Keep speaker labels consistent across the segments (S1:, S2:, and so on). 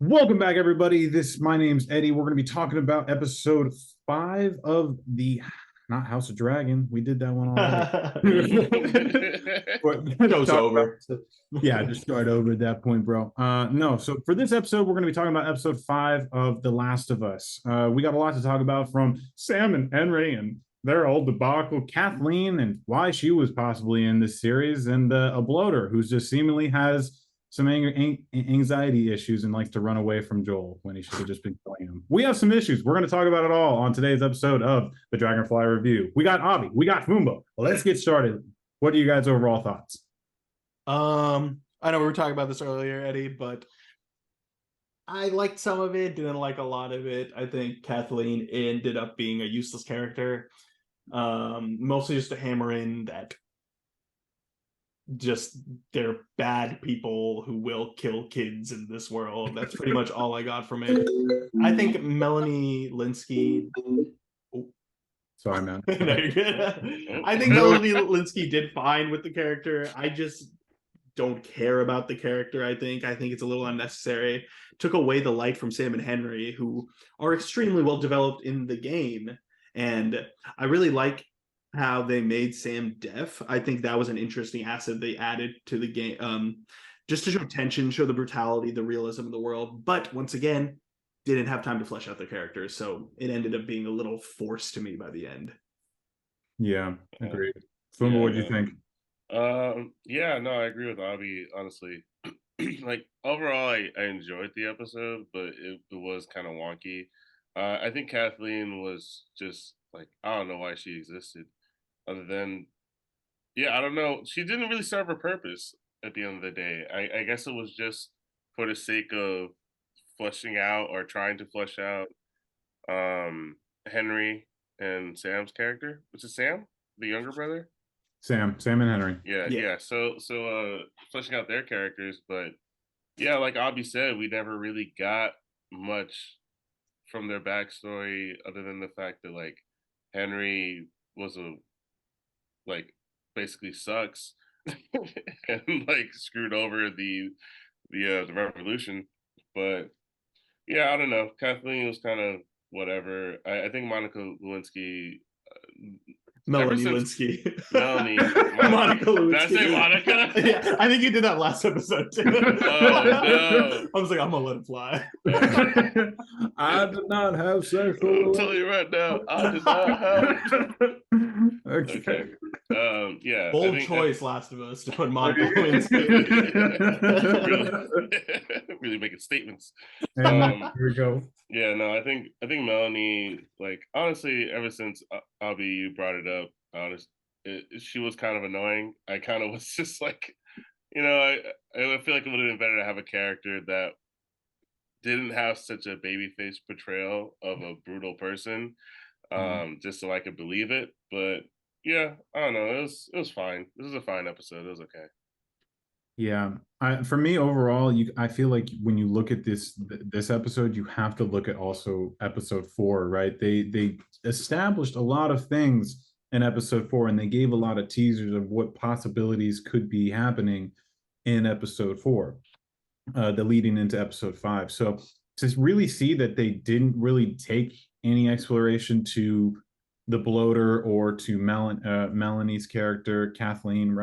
S1: Welcome back, everybody. My name's Eddie. We're going to be talking about episode 5 of the not House of Dragon. We did that one already.
S2: Show's over.
S1: Yeah, just start over at that point, bro. No, so for this episode, we're going to be talking about episode 5 of The Last of Us. We got a lot to talk about from Sam and Henry and their old debacle, Kathleen and why she was possibly in this series, and a bloater who's just seemingly has some anxiety issues and likes to run away from Joel when he should have just been killing him. We have some issues. We're going to talk about it all on today's episode of the Dragonfly Review. We got Avi, we got Fumbo. Let's get started. What are you guys' overall thoughts?
S2: I know we were talking about this earlier, Eddie, but I liked some of it, didn't like a lot of it. I think Kathleen ended up being a useless character. Mostly just to hammer in that just they're bad people who will kill kids in this world. That's pretty much all I got from it. I think Melanie Lynskey.
S1: Sorry, man.
S2: I think Melanie Lynskey did fine with the character. I just don't care about the character. I think it's a little unnecessary. Took away the light from Sam and Henry, who are extremely well developed in the game, and I really like how they made Sam deaf. I think that was an interesting asset they added to the game, just to show tension, show the brutality, the realism of the world. But once again, didn't have time to flesh out their characters, so it ended up being a little forced to me by the end.
S1: Yeah, agreed. Fumbo, what do you think?
S3: Yeah, no, I agree with Avi, honestly. Like, overall, I enjoyed the episode, but it was kind of wonky. I think Kathleen was just, like, I don't know why she existed, other than, yeah, I don't know. She didn't really serve her purpose at the end of the day. I guess it was just for the sake of fleshing out or trying to flesh out Henry and Sam's character. Was it Sam, the younger brother?
S1: Sam and Henry.
S3: Yeah. So fleshing out their characters, but yeah, like Abby said, we never really got much from their backstory other than the fact that like Henry was like basically sucks and like screwed over the revolution. But yeah, I don't know. Kathleen was kind of whatever. I think Monica Lewinsky.
S2: Melanie Lynskey.
S3: Melanie.
S2: Monica Lewinsky.
S3: Did I say Monica?
S2: Yeah, I think you did that last episode too.
S3: Oh, no.
S2: I was like, I'm gonna let it fly.
S1: I did not have sexual.
S3: I'll tell you right now, I did not have. Okay. Yeah.
S2: Bold choice, Last of Us, to put Monica Lewinsky.
S3: Really making statements.
S1: Here we go.
S3: Yeah, no, I think Melanie, like, honestly, ever since Abby, you brought it up, she was kind of annoying. I kind of was just like, I feel like it would have been better to have a character that didn't have such a babyface portrayal of a brutal person, just so I could believe it. But yeah, I don't know. It was fine. This is a fine episode. It was okay.
S1: Yeah, for me overall, I feel like when you look at this episode, you have to look at also episode 4, right? They established a lot of things in episode 4, and they gave a lot of teasers of what possibilities could be happening in episode 4, the leading into episode 5. So to really see that they didn't really take any exploration to the bloater or to Melanie's character, Kathleen,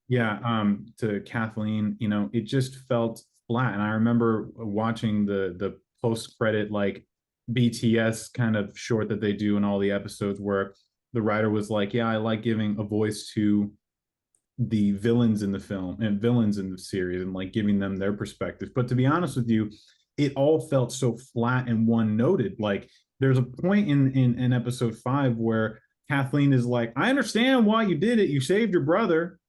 S1: yeah, to Kathleen, it just felt flat. And I remember watching the post-credit like BTS kind of short that they do in all the episodes where the writer was like, yeah, I like giving a voice to the villains in the film and villains in the series and like giving them their perspective. But to be honest with you, it all felt so flat and one-noted. Like there's a point in episode 5 where Kathleen is like, I understand why you did it. You saved your brother,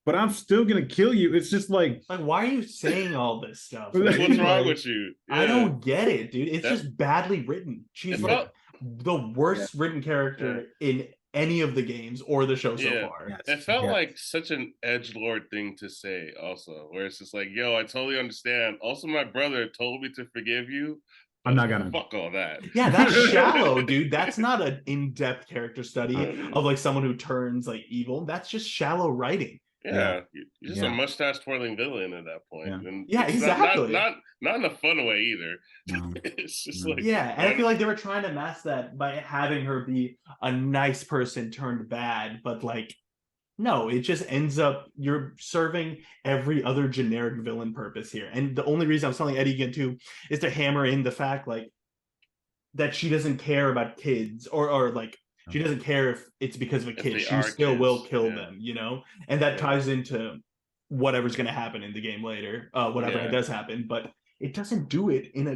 S1: but I'm still gonna kill you. It's just like
S2: why are you saying all this stuff?
S3: What's wrong with you?
S2: Yeah. I don't get it, dude. It's just badly written. She's like the worst written character in any of the games or the show so far.
S3: Yes. It felt like such an edgelord thing to say also, where it's just like, yo, I totally understand. Also, my brother told me to forgive you.
S1: I'm not gonna
S3: fuck all that.
S2: Yeah, that's shallow, dude. That's not an in-depth character study of like someone who turns like evil. That's just shallow writing.
S3: Yeah, you're just a
S1: Yeah.
S3: mustache twirling villain at that point,
S1: Yeah.
S3: and
S2: Yeah,
S3: it's
S2: exactly.
S3: not in a fun way either.
S1: No.
S3: It's just
S1: No.
S3: like
S2: Yeah, and I feel like they were trying to mask that by having her be a nice person turned bad, but like no, it just ends up you're serving every other generic villain purpose here. And the only reason I was telling Eddie again too is to hammer in the fact like that she doesn't care about kids or like she doesn't care if it's because of a
S3: if
S2: kid.
S3: they
S2: She
S3: are
S2: still will
S3: kids,
S2: kill
S3: yeah.
S2: them, you know? And that
S3: Yeah.
S2: ties into whatever's gonna happen in the game later, whatever
S3: Yeah.
S2: does happen, but it doesn't do it in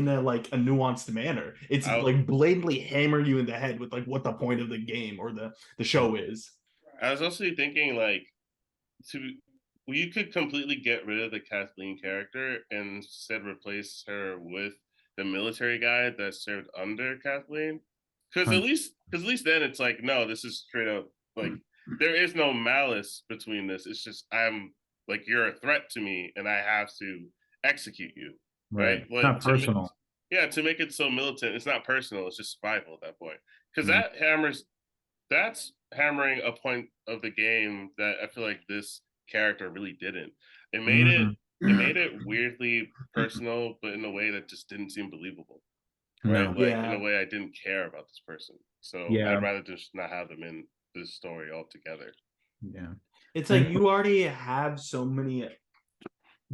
S2: a like a nuanced manner. It's
S3: I-
S2: like blatantly hammer you in the head with like what the point of the game or the show is.
S3: I was also thinking like to well, you could completely get rid of the Kathleen character and instead replace her with the military guy that served under Kathleen. Because at least then it's like, no, this is straight up like there is no malice between this. It's just I'm like you're a threat to me and I have to execute you. Right? Like
S1: Not personal.
S3: to make it so militant, it's not personal, it's just survival at that point. Because
S1: Yeah.
S3: that's hammering a point of the game that I feel like this character really didn't. It made it weirdly personal, but in a way that just didn't seem believable. Right?
S1: No.
S3: Like in
S2: Yeah.
S3: a way I didn't care about this person. So
S1: Yeah.
S3: I'd rather just not have them in this story altogether.
S1: Yeah.
S2: It's like you already have so many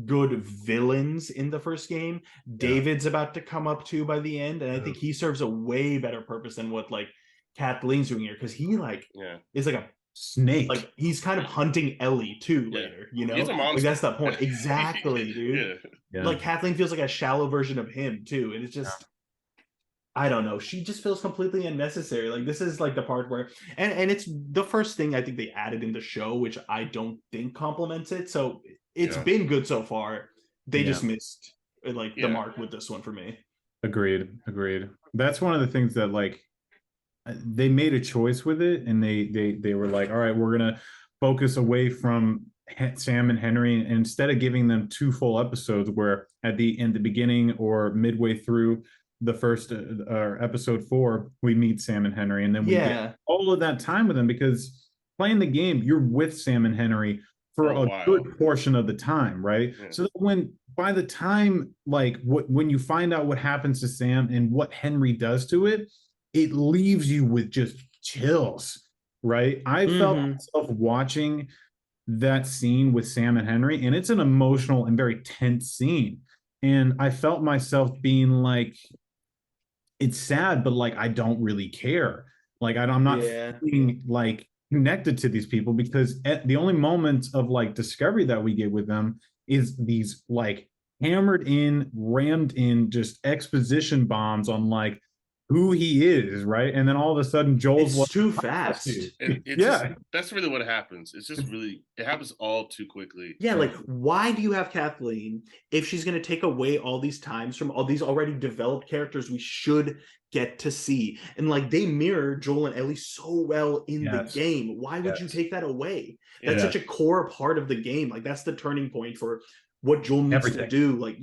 S2: good villains in the first game. David's about to come up too by the end, and I think he serves a way better purpose than what like Kathleen's doing here because he like is like a
S1: Snake.
S2: like he's kind of hunting Ellie too
S3: Yeah.
S2: later, you know?
S3: He's a monster.
S2: Like that's the point. Exactly, dude.
S1: Yeah.
S2: Like Kathleen feels like a shallow version of him too, and it's just I don't know. She just feels completely unnecessary. Like this is like the part where and it's the first thing I think they added in the show, which I don't think complements it. So it's been good so far. They just missed like the mark with this one for me.
S1: Agreed. That's one of the things that like they made a choice with it, and they were like, all right, we're gonna focus away from Sam and Henry, and instead of giving them 2 full episodes where at the beginning or midway through the first episode 4 we meet Sam and Henry, and then we get all of that time with them, because playing the game you're with Sam and Henry for a good portion of the time, right? So that when by the time like when you find out what happens to Sam and what Henry does to it, it leaves you with just chills, right? I felt myself watching that scene with Sam and Henry, and it's an emotional and very tense scene, and I felt myself being like, it's sad, but like I don't really care. Like I'm not feeling like connected to these people, because the only moments of like discovery that we get with them is these like hammered in, rammed in, just exposition bombs on like who he is, right? And then all of a sudden Joel's
S2: it's too fast.
S3: Just, that's really what happens. It's just really it happens all too quickly.
S2: Yeah, like why do you have Kathleen if she's going to take away all these times from all these already developed characters we should get to see? And like they mirror Joel and Ellie so well in the game. Why would you take that away? That's such a core part of the game. Like that's the turning point for what Joel needs to do. Like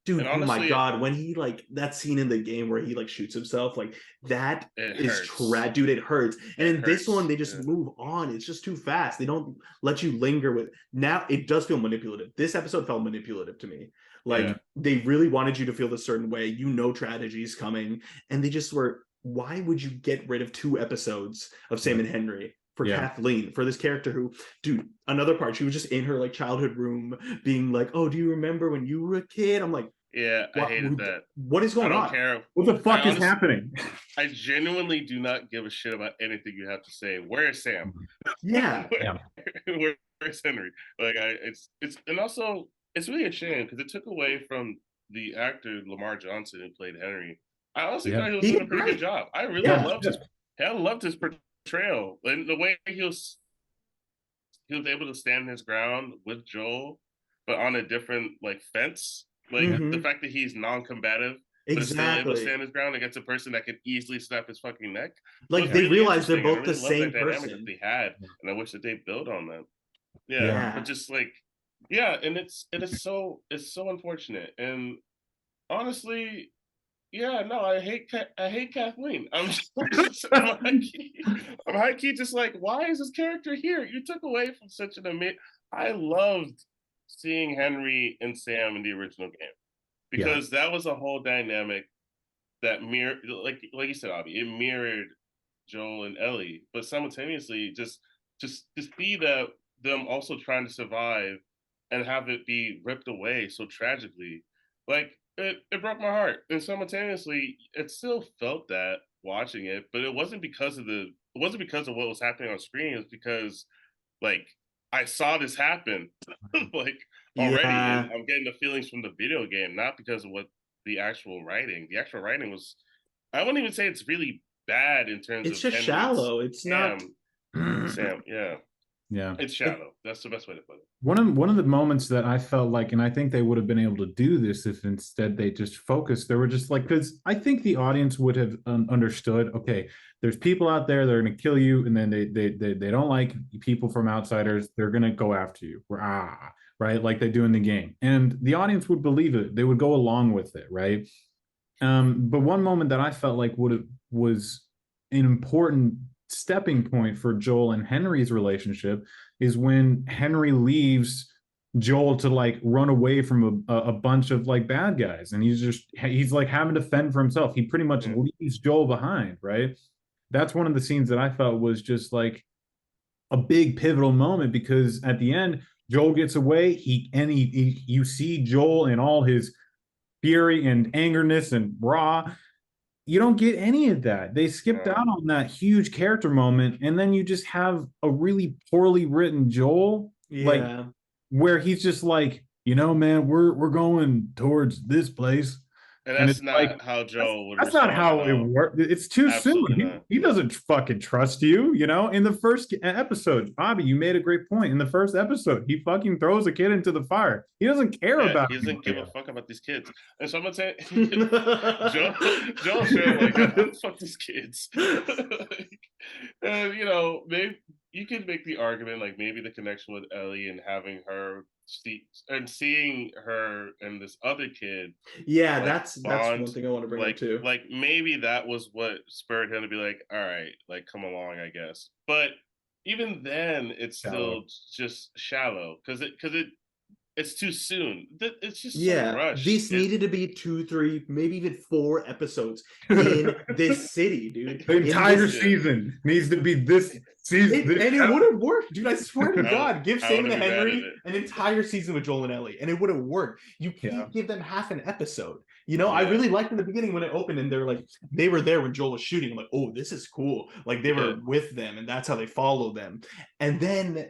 S2: dude, honestly, oh my god, when he like that scene in the game where he like shoots himself, like that is dude, it hurts. And in this one they just move on. It's just too fast. They don't let you linger with. Now it does feel manipulative. This episode felt manipulative to me. Like they really wanted you to feel a certain way, you know, tragedies coming, and they just were, why would you get rid of 2 episodes of Sam and Henry for Kathleen, for this character who, dude, another part, she was just in her like childhood room being like, oh, do you remember when you were a kid? I'm like,
S3: I hated that.
S2: What is going on?
S3: I don't care.
S1: What the fuck is happening?
S3: I genuinely do not give a shit about anything you have to say. Where is Sam? Where's Henry? Like it's and also it's really a shame because it took away from the actor Lamar Johnson who played Henry. I honestly thought he was doing a pretty good job. I really loved his portrayal, and the way he was able to stand his ground with Joel, but on a different like fence. Like the fact that he's non-combative, but is still able to stand his ground against a person that could easily snap his fucking neck.
S2: Like they realize they're both the same person.
S3: That they had, and I wish that they built on that. But just like, and it's so unfortunate. And honestly, yeah, no, I hate Kathleen. I'm high key just like, why is this character here? You took away from such an amazing. I loved seeing Henry and Sam in the original game
S1: Yeah.
S3: because that was a whole dynamic that mirror, like you said, Avi, it mirrored Joel and Ellie, but simultaneously just see that them also trying to survive and have it be ripped away so tragically, like it broke my heart. And simultaneously, it still felt that watching it, but it wasn't because of what was happening on screen. It's because like I saw this happen like already,
S2: Yeah,
S3: and I'm getting the feelings from the video game, not because of what the actual writing. The actual writing was, I wouldn't even say it's really bad in terms
S2: it's
S3: of
S2: just
S3: Henry and
S2: shallow. It's not.
S3: Sam, yeah,
S1: Yeah.
S3: it's shallow. That's the best way to put it.
S1: One of the moments that I felt like, and I think they would have been able to do this if instead they just focused. They were just like, because I think the audience would have understood. Okay, there's people out there that are going to kill you, and then they don't like people from outsiders. They're going to go after you. Right, like they do in the game, and the audience would believe it. They would go along with it, right? But one moment that I felt like was an important stepping point for Joel and Henry's relationship is when Henry leaves Joel to like run away from a bunch of like bad guys, and he's like having to fend for himself. He pretty much
S3: Yeah.
S1: leaves Joel behind, right? That's one of the scenes that I felt was just like a big pivotal moment because at the end Joel gets away. You see Joel in all his fury and angerness and raw. You don't get any of that. They skipped
S3: No.
S1: out on that huge character moment, and then you just have a really poorly written Joel, like
S2: Yeah,
S1: where he's just like, man, we're going towards this place,
S3: And
S1: and
S3: that's
S1: it's like
S3: not how Joel would
S1: that's not
S3: respond at
S1: how it
S3: all.
S1: works. It's too soon.
S3: Absolutely
S1: He,
S3: not.
S1: he doesn't fucking trust you, In the first episode, Bobby, you made a great point. In the first episode, he fucking throws a kid into the fire. He doesn't care
S3: Yeah,
S1: about
S3: he doesn't give a
S1: anybody.
S3: fuck about these kids. And so I'm gonna say, Joel showed like, fuck these kids. And maybe you could make the argument like maybe the connection with Ellie and having her seeing her and this other kid
S2: yeah.
S3: like
S2: That's one
S3: bond,
S2: thing I want to bring up too.
S3: like maybe that was what spurred him to be like, all right, like come along, I guess. But even then, it's
S1: Shallow.
S3: still just shallow it's too soon. It's just so
S2: Yeah,
S3: rushed.
S2: this needed to be 2, 3, maybe even 4 episodes in this city, dude.
S1: The
S2: In
S1: entire
S2: this-
S1: season needs to be this season.
S2: and it would have worked, dude. I swear to
S3: I
S2: God, give
S3: I
S2: Sam
S3: would've
S2: and Henry
S3: regretted
S2: an entire season with Joel and Ellie, and it would have worked. You can't
S1: Yeah.
S2: give them half an episode. I
S3: Yeah.
S2: really liked in the beginning when it opened, and they're like, they were there when Joel was shooting. I'm like, oh, this is cool. Like they were
S3: Yeah.
S2: with them, and that's how they follow them. And then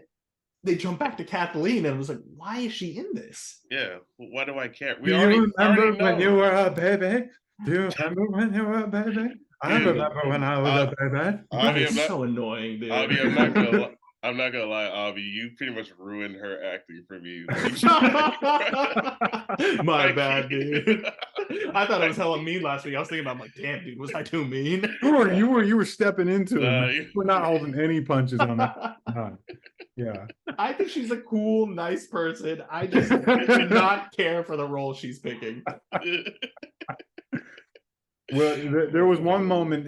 S2: they jump back to Kathleen, and I was like, why is she in this?
S3: Yeah. Why do I care?
S1: Do you remember when you were a baby? Do you remember when you were a baby? I
S3: Dude,
S1: remember when I was a baby.
S3: Avi,
S2: It's
S3: I'm not,
S2: so annoying, dude.
S3: Avi, I'm not gonna lie, Avi. You pretty much ruined her acting for me.
S2: My bad, dude. I thought I was hella mean last week. I was thinking about, I'm like, damn, dude, was I too mean?
S1: You were stepping into it.
S3: you-
S1: We're not holding any punches on that. Yeah.
S2: I think she's a cool, nice person. I just do not care for the role she's picking.
S1: Well, there was one moment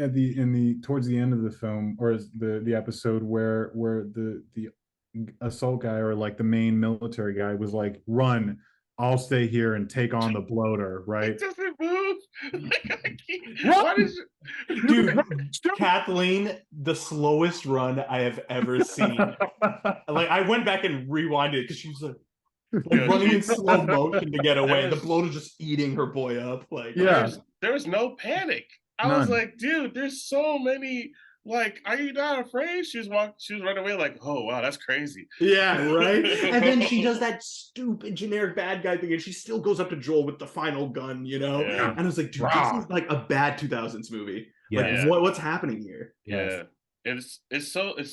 S1: towards the end of the film or the episode where the assault guy or like the main military guy was like, "Run, I'll stay here and take on the bloater." Right?
S3: It doesn't move. Like, I can't-
S1: What?
S3: Why does
S2: Dude, Kathleen, the slowest run I have ever seen. Like, I went back and rewinded it because she was like
S3: Yeah,
S2: running
S3: she-
S2: in slow motion to get away. The
S3: was-
S2: bloater just eating her boy up. Like,
S1: Yeah.
S3: there was no panic. I was
S1: None.
S3: like, dude, there's so many. Like, are you not afraid? She was running away. Like, oh wow, that's crazy.
S2: yeah, right. And then she does that stupid generic bad guy thing, and she still goes up to Joel with the final gun.
S3: Yeah.
S2: And I was like, dude,
S1: Wow.
S2: this is like a bad 2000s movie.
S1: Yes.
S2: Like, what's happening here?
S3: Yeah. It's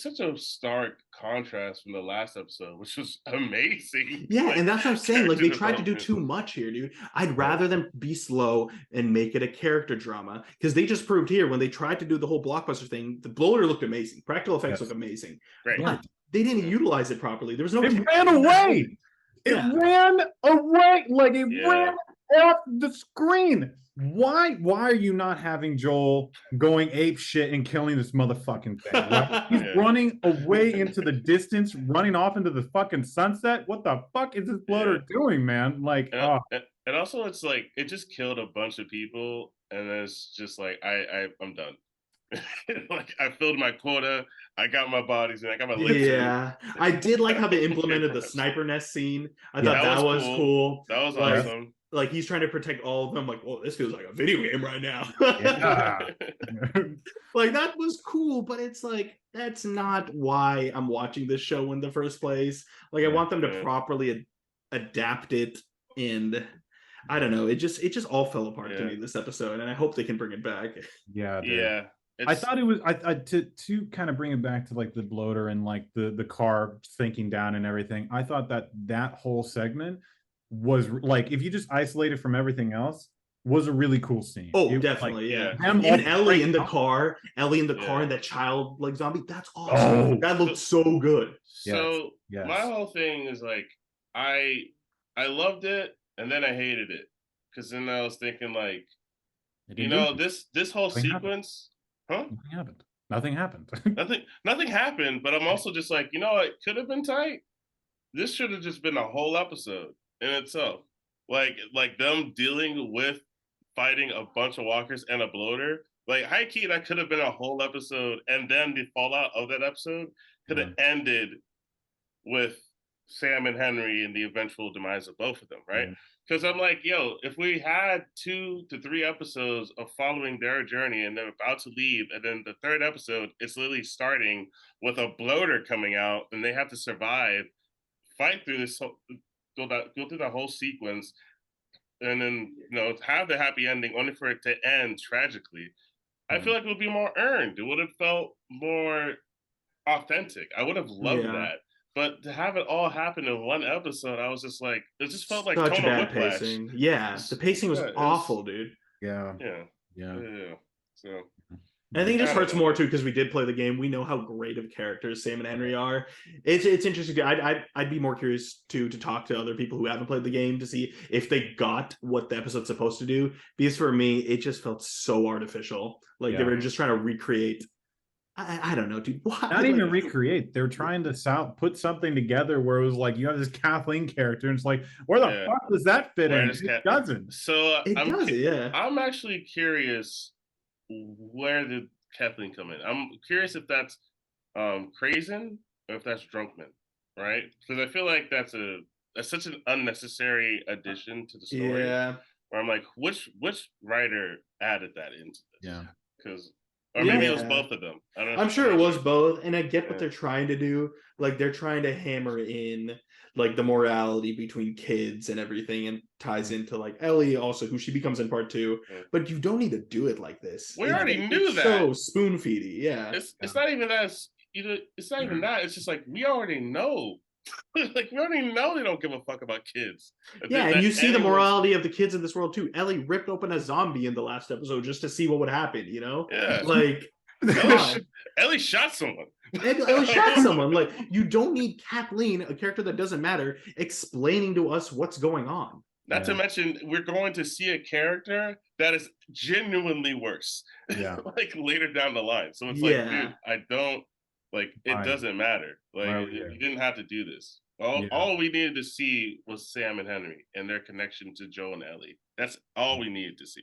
S3: such a stark contrast from the last episode, which was amazing.
S2: Yeah,
S3: Like,
S2: and that's what I'm saying. Like, they
S3: character
S2: tried to do
S3: development.
S2: too much here, dude. I'd rather them be slow and make it a character drama, because they just proved here when they tried to do the whole blockbuster thing, the bloater looked amazing, practical effects
S1: Yes.
S2: look amazing,
S3: Great.
S2: but they didn't utilize it properly. There was no.
S1: It ran away. It
S2: Yeah.
S1: ran away. Like it
S3: Yeah.
S1: ran off the screen. why are you not having Joel going ape shit and killing this motherfucking thing? Right? He's
S3: Yeah.
S1: running away into the distance, running off into the fucking sunset. What the fuck is this bloater doing, man? Like,
S3: and also it's like it just killed a bunch of people, and it's just like I'm done. Like I filled my quota, I got my bodies, and I got my lips.
S2: Yeah, I did like how they implemented the sniper nest scene. I thought that was cool.
S3: That was
S2: like,
S3: awesome.
S2: Like he's trying to protect all of them. Like, well, this feels like a video game right now.
S1: yeah.
S2: Like that was cool, but it's like that's not why I'm watching this show in the first place. Like I want them to properly adapt it, and I don't know. It just all fell apart to me this episode, and I hope they can bring it back.
S1: Yeah, dude.
S3: Yeah.
S1: I thought it was to kind of bring it back to like the bloater and like the car sinking down and everything. I thought that whole segment was like, if you just isolate it from everything else, was a really cool scene.
S2: Oh, definitely,
S1: like,
S2: yeah. And Ellie in the car, and that child like zombie, that's awesome. That looked so good.
S3: So my whole thing is like I loved it and then I hated it, because then I was thinking like, you know, this whole sequence. Huh?
S1: Nothing happened.
S3: Nothing happened, but I'm also just like, you know, it could have been tight. This should have just been a whole episode in itself. Like them dealing with fighting a bunch of walkers and a bloater. Like high key, that could have been a whole episode, and then the fallout of that episode could have ended with Sam and Henry and the eventual demise of both of them, right? Because I'm like, yo, if we had 2 to 3 episodes of following their journey and they're about to leave, and then the third episode is literally starting with a bloater coming out and they have to survive, fight through this, go through the whole sequence, and then, you know, have the happy ending only for it to end tragically. I feel like it would be more earned. It would have felt more authentic. I would have loved that. But to have it all happen in one episode, I was just like, it just felt like
S2: such bad pacing. Yeah, the pacing was awful, dude.
S1: Yeah.
S3: So
S2: I think it just hurts more too because we did play the game. We know how great of characters Sam and Henry are. It's interesting. I'd be more curious to talk to other people who haven't played the game to see if they got what the episode's supposed to do. Because for me, it just felt so artificial. Like they were just trying to recreate. I don't know, dude. Why?
S1: Not even recreate. They're trying to put something together where it was like you have this Kathleen character, and it's like, where the fuck does that fit in? It doesn't.
S3: So
S2: I'm
S3: actually curious, where did Kathleen come in? I'm curious if that's Krazen or if that's Drunkman, right? Because I feel like that's such an unnecessary addition to the story.
S2: Yeah.
S3: Where I'm like, which writer added that into this?
S1: Yeah.
S3: Because. Or maybe it was both of them. I don't know.
S2: I'm sure it was both, and I get what they're trying to do. Like they're trying to hammer in like the morality between kids and everything, and ties into like Ellie also, who she becomes in part 2. But you don't need to do it like this.
S3: We already knew that.
S2: So spoon feedy, yeah.
S3: It's not even that. It's not even that. It's just like we already know. Like we already know they don't give a fuck about kids.
S2: Yeah, and you see the morality of the kids in this world too. Ellie ripped open a zombie in the last episode just to see what would happen, you know?
S3: Yeah.
S2: Like
S3: Ellie shot someone.
S2: Ellie shot someone. Like you don't need Kathleen, a character that doesn't matter, explaining to us what's going on.
S3: Not to mention, we're going to see a character that is genuinely worse.
S1: Yeah.
S3: Like later down the line. So it's like, dude, I don't. Like it doesn't matter. Like you didn't have to do this. All we needed to see was Sam and Henry and their connection to Joe and Ellie. That's all we needed to see.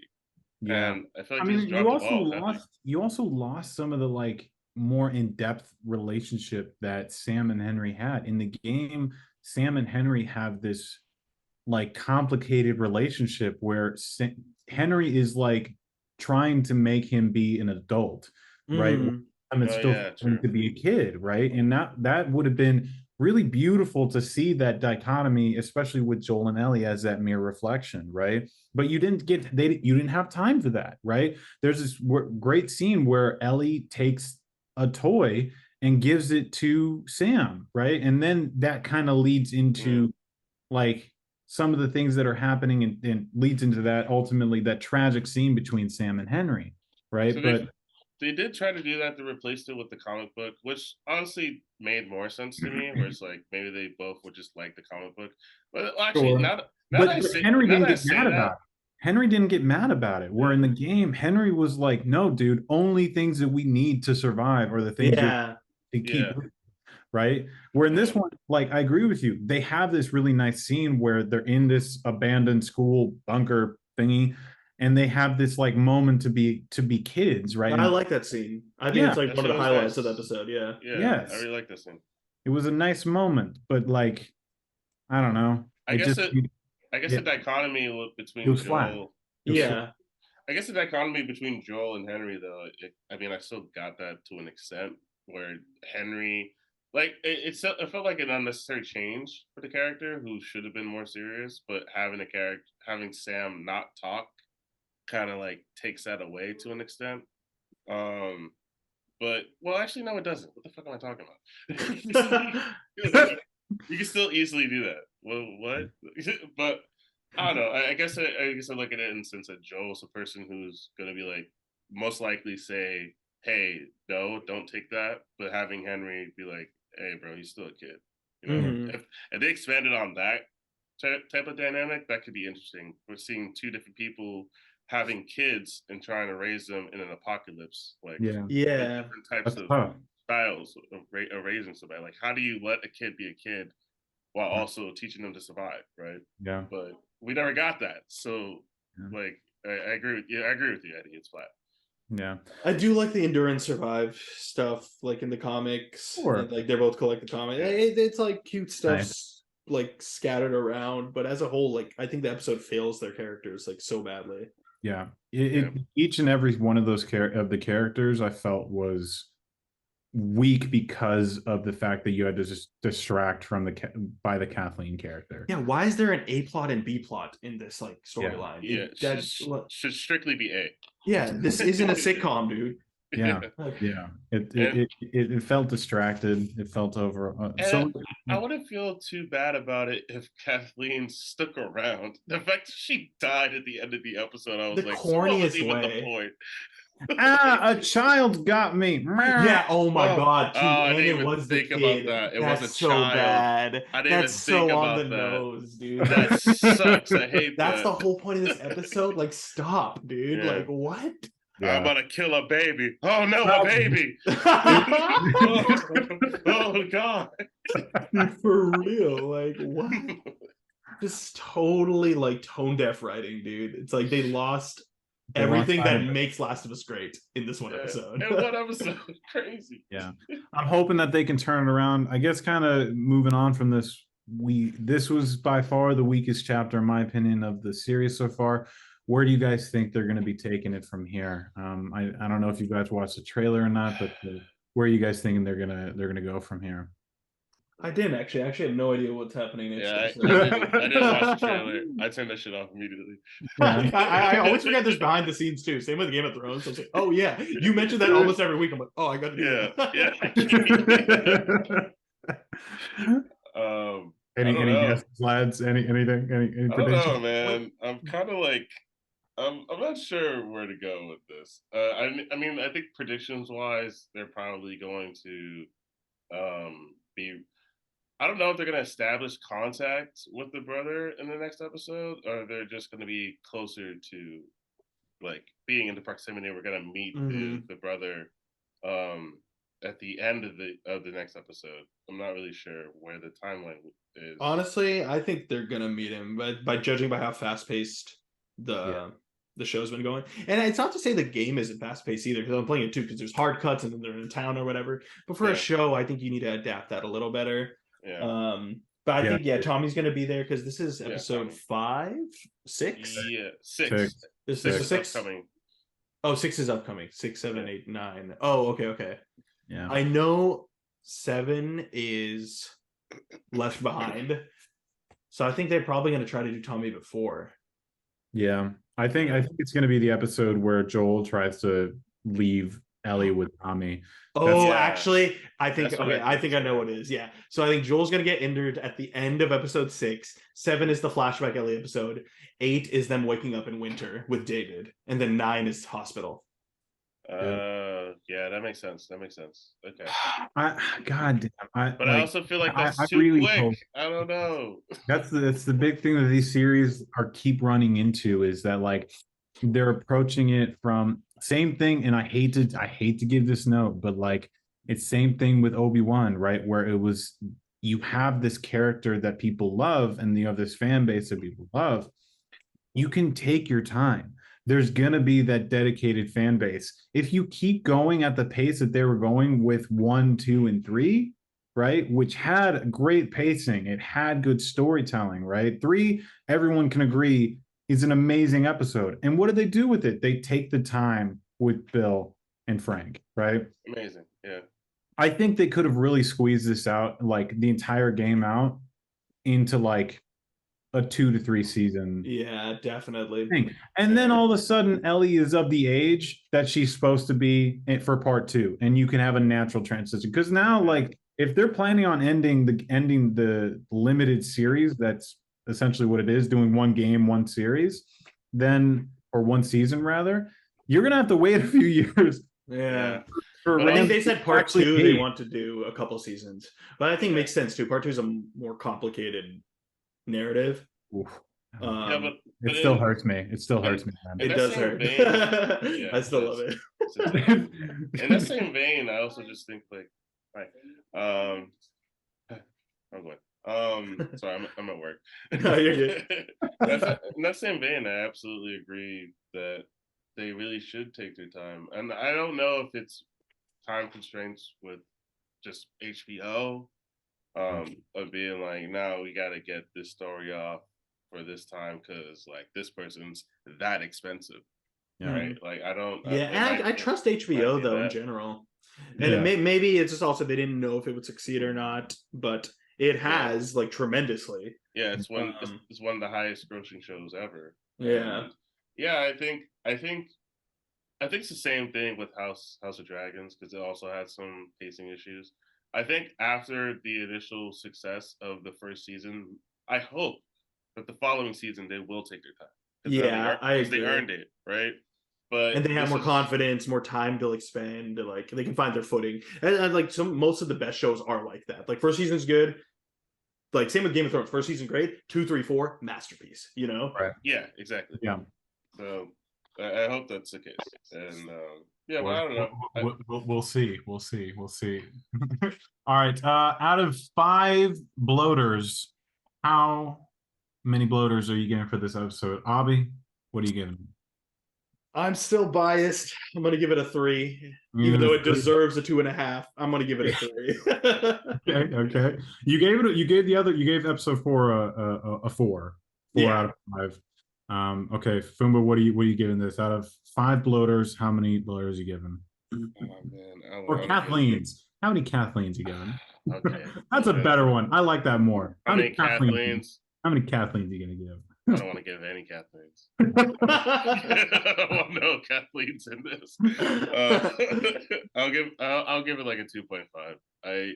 S1: Yeah.
S3: And I feel like
S1: you also lost some of the like more in-depth relationship that Sam and Henry had in the game. Sam and Henry have this like complicated relationship where Henry is like trying to make him be an adult, right? It's still going to be a kid, right? And that would have been really beautiful to see that dichotomy, especially with Joel and Ellie as that mirror reflection, right? But you didn't have time for that, right? There's this great scene where Ellie takes a toy and gives it to Sam, right? And then that kind of leads into like some of the things that are happening and leads into that ultimately that tragic scene between Sam and Henry, right?
S3: So they did try to do that to replace it with the comic book, which honestly made more sense to me. Where it's like maybe they both would just like the comic book, but actually,
S1: Henry didn't get mad about it. Henry didn't get mad about it. Where in the game, Henry was like, "No, dude, only things that we need to survive are the things
S2: Yeah.
S1: to keep."
S3: Yeah.
S1: Right. Where in this one, like, I agree with you. They have this really nice scene where they're in this abandoned school bunker thingy, and they have this like moment to be kids, right?
S2: I
S1: And
S2: like that scene. I think
S1: yeah,
S2: it's like
S3: That
S2: one of
S3: shit
S2: the
S3: was
S2: highlights
S3: nice.
S2: of the episode. Yeah.
S3: Yeah, I
S1: yes,
S3: really like this one.
S1: it was a nice moment, but like, I don't know.
S3: I
S1: It
S3: guess
S1: just
S3: it. I guess
S1: yeah,
S3: the dichotomy
S1: it
S3: between
S1: was flat.
S3: Joel.
S1: It was
S2: Yeah.
S3: I guess the dichotomy between Joel and Henry, though, I mean, I still got that to an extent where Henry, like, it felt like an unnecessary change for the character who should have been more serious, but having Sam not talk kind of like takes that away to an extent. Um, but well, actually, no, it doesn't. What the fuck am I talking about? You can still easily do that. Well, what? But I don't know. I guess I look at it in the sense that Joel's a person who's gonna be like most likely say, "Hey, no, don't take that." But having Henry be like, "Hey, bro, he's still a kid." You know,
S2: Mhm.
S3: if they expanded on that type of dynamic, that could be interesting. We're seeing two different people having kids and trying to raise them in an apocalypse, like
S1: yeah,
S2: Yeah.
S3: different types
S1: that's
S3: of
S1: tough.
S3: styles of raising somebody. Like, how do you let a kid be a kid while also teaching them to survive, right?
S1: Yeah,
S3: But we never got that. So,
S1: yeah,
S3: like, I agree with you. I agree with you, Eddie. It's flat.
S1: yeah.
S2: I do like the endure and survive stuff, like in the comics,
S1: Sure.
S2: and like they're both collect the comic.
S3: Yeah.
S2: It's like cute stuff,
S1: Nice.
S2: like scattered around, but as a whole, like I think the episode fails their characters like so badly.
S1: Yeah,
S3: Yeah.
S1: each and every one of those of the characters I felt was weak because of the fact that you had to just distract from by the Kathleen character.
S2: Yeah, why is there an A plot and B plot in this like storyline?
S3: Yeah. Should strictly be A.
S2: Yeah, this isn't a sitcom, dude.
S1: Yeah,
S2: Like,
S1: yeah.
S3: And,
S1: It felt distracted. It felt over.
S3: and I wouldn't feel too bad about it if Kathleen stuck around. The fact that she died at the end of the episode, I was
S2: The
S3: like, so what was
S2: corniest
S3: even
S2: way.
S3: the point?
S1: a child got me.
S2: yeah, oh my god, dude,
S3: I
S2: and
S3: didn't
S2: it
S3: even
S2: was the
S3: think about
S2: kid.
S3: that. It
S2: That's
S3: was a
S2: so
S3: child.
S2: bad.
S3: I didn't
S2: That's
S3: even think
S2: so on
S3: about
S2: the
S3: that.
S2: nose, dude.
S3: That sucks. I hate
S2: That's
S3: that.
S2: the whole point of this episode. Like, stop, dude.
S3: Yeah.
S2: Like, what?
S3: I'm about to kill a baby. Oh no, a baby. Oh god.
S2: For real. Like, what? Just totally like tone deaf writing, dude. It's like they lost everything that makes Last of Us great in this one episode.
S3: And one episode. Crazy.
S1: Yeah, I'm hoping that they can turn it around. I guess kind of moving on from this, this was by far the weakest chapter in my opinion of the series so far. Where do you guys think they're going to be taking it from here? I don't know if you guys watched the trailer or not, but where are you guys thinking they're gonna go from here?
S2: I didn't actually. I actually have no idea what's happening next.
S3: Yeah, I didn't watch the trailer. I turned that shit off immediately.
S1: Yeah.
S2: I always forget there's behind the scenes too. Same with Game of Thrones. I was like, oh yeah, you mentioned that almost every week. I'm like, oh, I got to do
S3: that.
S1: Any guesses, lads? Anything? Any
S3: I don't
S1: predictions?
S3: know, man. I'm kind of like, I'm not sure where to go with this. I mean, I think predictions wise, they're probably going to be. I don't know if they're going to establish contact with the brother in the next episode, or they're just going to be closer to like being in the proximity. We're going to meet the brother at the end of the next episode. I'm not really sure where the timeline is.
S2: Honestly, I think they're gonna meet him, but by judging by how fast paced the show's been going, and it's not to say the game isn't fast paced either, because I'm playing it too, because there's hard cuts and then they're in town or whatever. But for a show, I think you need to adapt that a little better.
S3: Yeah.
S2: But I think Tommy's gonna be there because this is episode 5, 6.
S3: Yeah, 6.
S2: This is 6
S3: coming.
S2: Oh, 6 is upcoming. 6, 7, 8, 9. Oh, okay.
S1: Yeah,
S2: I know 7 is left behind, so I think they're probably going to try to do Tommy before.
S1: yeah. I think it's going to be the episode where Joel tries to leave Ellie with Tommy.
S2: Oh, actually, I think
S3: I
S2: I know what it is. Yeah, so I think Joel's going to get injured at the end of episode 6. 7 is the flashback Ellie episode. 8 is them waking up in winter with David, and then 9 is hospital.
S3: Yeah, that makes sense. That makes sense. Okay.
S1: God damn,
S3: But I also feel like that's
S1: I
S3: too
S1: really
S3: quick.
S1: hope
S3: I don't know.
S1: that's the big thing that these series are keep running into is that like they're approaching it from same thing, and I hate to give this note, but like it's same thing with Obi-Wan, right? Where it was you have this character that people love and you have this fan base that people love. You can take your time. There's going to be that dedicated fan base. If you keep going at the pace that they were going with 1, 2, and 3, right, which had great pacing, it had good storytelling, right? 3, everyone can agree, is an amazing episode. And what do they do with it? They take the time with Bill and Frank, right?
S3: Amazing. Yeah.
S1: I think they could have really squeezed this out, like the entire game out, into like a 2 to 3 season
S2: Yeah, definitely.
S1: thing. And then all of a sudden, Ellie is of the age that she's supposed to be for part 2, and you can have a natural transition. Because now, like, if they're planning on ending the limited series, that's essentially what it is, doing one game, one series, then or one season rather, you're gonna have to wait a few years.
S2: Yeah.
S1: For
S2: I think
S1: Rand
S2: they said part
S1: actually
S2: 2 they
S1: hate.
S2: want to do a couple seasons, but I think it makes sense too. Part 2 is a more complicated narrative.
S1: Oof.
S3: Yeah, but
S1: It still hurts me. It still hurts me,
S2: it
S3: that
S2: does
S3: same
S2: hurt.
S3: vein- yeah,
S2: I still
S3: it
S2: love it.
S3: in that same vein, I also just think like, right, I'm going. Sorry, I'm at work.
S2: No, you're good.
S3: In that same vein, I absolutely agree that they really should take their time, and I don't know if it's time constraints with just HBO, of being like, now we got to get this story off for this time because like this person's that expensive, right? Like I don't.
S2: Yeah, and I trust HBO though in general, and maybe it's just also they didn't know if it would succeed or not, but it has like tremendously.
S3: Yeah, it's one of the highest grossing shows ever.
S2: Yeah,
S3: and yeah. I think it's the same thing with House of Dragons because it also had some pacing issues. I think after the initial success of the first season, I hope that the following season they will take their time.
S2: Yeah, I agree.
S3: They earned it, right? But
S2: and they have more confidence, more time to expand. Like they can find their footing, and like most of the best shows are like that. Like first season's good, like same with Game of Thrones. First season great, 2, 3, 4 masterpiece. You know?
S1: Right.
S3: Yeah, exactly.
S1: Yeah.
S3: So I hope that's the case, and yeah, well, I don't know.
S1: We'll see. We'll see. All right. Out of 5 bloaters, how many bloaters are you giving for this episode? Abby, what are you giving?
S2: I'm still biased. I'm gonna give it a 3, even though it deserves a 2.5. I'm gonna give it a 3.
S1: Okay. You gave episode 4 a 4 out of 5. Okay, Fumba, what are you giving this? Out of 5 bloaters, how many bloaters are you giving?
S3: Oh, man,
S1: or Kathleen's. How many Kathleen's you giving?
S3: Okay.
S1: That's a better one. I like that more.
S3: How many Kathleen's?
S1: How many Kathleen's are you gonna give?
S3: I don't want to give any Kathleen's. I want no Kathleen's in this. I'll give it like a 2.5. I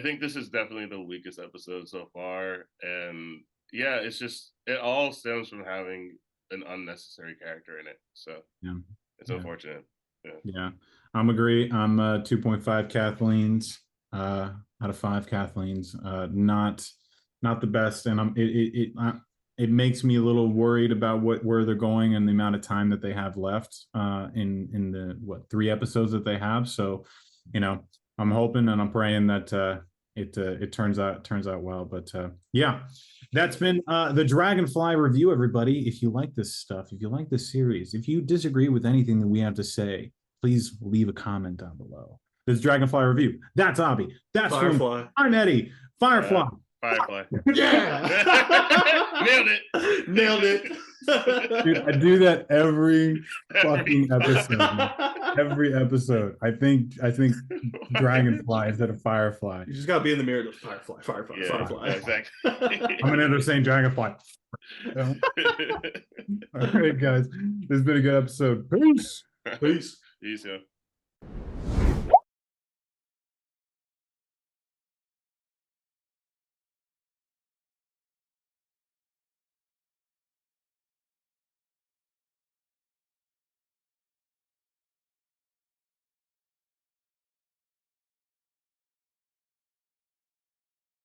S3: think this is definitely the weakest episode so far, and yeah, it's just it all stems from having an unnecessary character in it. So it's unfortunate.
S1: Yeah, I'm agree. I'm 2.5 Kathleen's out of 5 Kathleen's. Not the best, and it makes me a little worried about where they're going and the amount of time that they have left in the 3 episodes that they have. So, I'm hoping and I'm praying that it turns out well. But yeah, that's been the Dragonfly review, everybody. If you like this stuff, if you like this series, if you disagree with anything that we have to say, please leave a comment down below. This is Dragonfly review. That's Abby. That's
S2: Firefly.
S1: I'm Eddie. Firefly.
S3: Firefly.
S2: Yeah. Nailed it.
S1: Dude, I do that every fucking episode. Every episode. I think Dragonfly instead of Firefly.
S2: You just gotta be in the mirror to Firefly.
S3: Yeah,
S2: Firefly.
S3: Exactly.
S1: I'm gonna end up saying Dragonfly. All right, guys. This has been a good episode. Peace.
S2: Peace.
S3: Peace, yeah.